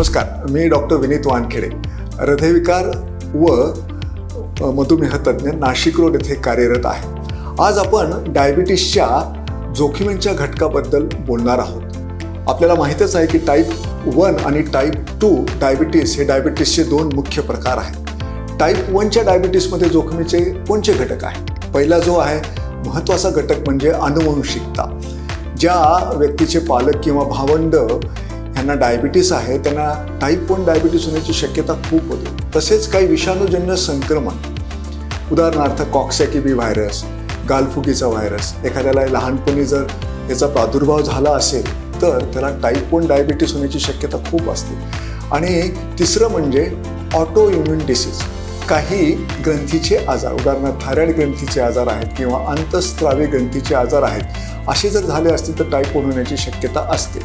नमस्कार, मी डॉक्टर विनीत वानखेडे, हृदयविकार व मधुमेह तज्ज्ञ, नाशिक रोड येथे कार्यरत आहे. आज आपण डायबिटीसच्या जोखमींच्या घटकाबद्दल बोलणार आहोत. आपल्याला माहीतच आहे की टाईप 1 आणि टाईप 2 डायबिटीस हे डायबिटीसचे दोन मुख्य प्रकार आहेत. टाईप 1च्या डायबिटीसमध्ये जोखमीचे कोणते घटक आहेत? पहिला जो आहे महत्त्वाचा घटक म्हणजे आनुवंशिकता. ज्या व्यक्तीचे पालक किंवा भावंड यांना डायबिटीस आहे त्यांना टाईप 1 डायबिटीस होण्याची शक्यता खूप होते. तसेच काही विषाणूजन्य संक्रमण, उदाहरणार्थ कॉक्सॅकी व्हायरस, गालफुगीचा व्हायरस, एखाद्याला लहानपणी जर याचा प्रादुर्भाव झाला असेल तर त्याला टाईप 1 डायबिटीस होण्याची शक्यता खूप असते. आणि तिसरं म्हणजे ऑटो इम्युन डिसीज. काही ग्रंथीचे आजार, उदाहरणार्थ थायरॉइड ग्रंथीचे आजार आहेत किंवा अंतस्त्रावी ग्रंथीचे आजार आहेत, असे जर झाले असतील तर टाईप 1 होण्याची शक्यता असते.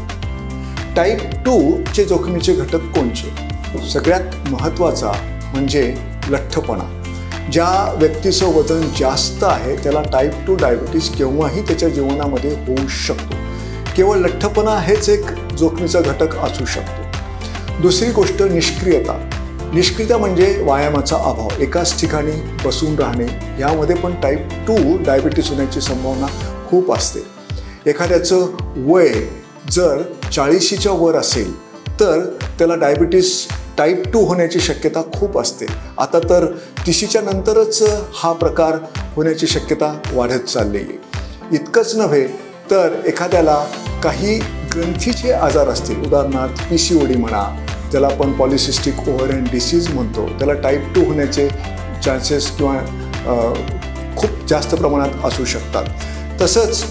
टाईप 2चे जोखमीचे घटक कोणते? सगळ्यात महत्त्वाचा म्हणजे लठ्ठपणा. ज्या व्यक्तीचं वजन जास्त आहे त्याला टाईप 2 डायबिटीस केव्हाही त्याच्या जीवनामध्ये होऊ शकतो. केवळ लठ्ठपणा हेच एक जोखमीचा घटक असू शकतो. दुसरी गोष्ट निष्क्रियता. निष्क्रियता म्हणजे व्यायामाचा अभाव, एकाच ठिकाणी बसून राहणे, यामध्ये पण टाईप 2 डायबिटीस होण्याची संभावना खूप असते. एखाद्याचं वय जर 40च्या वर असेल तर त्याला डायबिटीस टाईप 2 होण्याची शक्यता खूप असते. आता तर 30च्या नंतरच हा प्रकार होण्याची शक्यता वाढत चालली आहे. इतकंच नव्हे तर एखाद्याला काही ग्रंथीचे आजार असतील, उदाहरणार्थ PCOD म्हणा, ज्याला आपण पॉलिसिस्टिक ओव्हरियन डिसीज म्हणतो, त्याला टाईप 2 होण्याचे चान्सेस किंवा खूप जास्त प्रमाणात असू शकतात. तसंच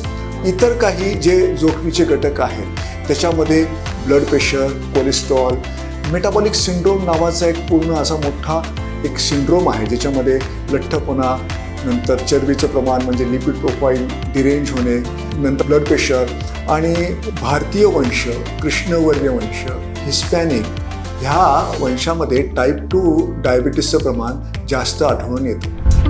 इतर काही जे जोखमीचे घटक आहेत त्याच्यामध्ये blood pressure, cholesterol, metabolic syndrome नावाचा एक पूर्ण असा मोठा एक सिंड्रोम आहे, ज्याच्यामध्ये लठ्ठपणा, नंतर चरबीचं प्रमाण म्हणजे लिपिड प्रोफाईल डिरेंज होणे, नंतर ब्लड प्रेशर आणि भारतीय वंश, कृष्णवर्य वंश, हिस्पॅनिक ह्या वंशामध्ये टाईप 2 डायबिटीसचं प्रमाण जास्त आढळून येतं.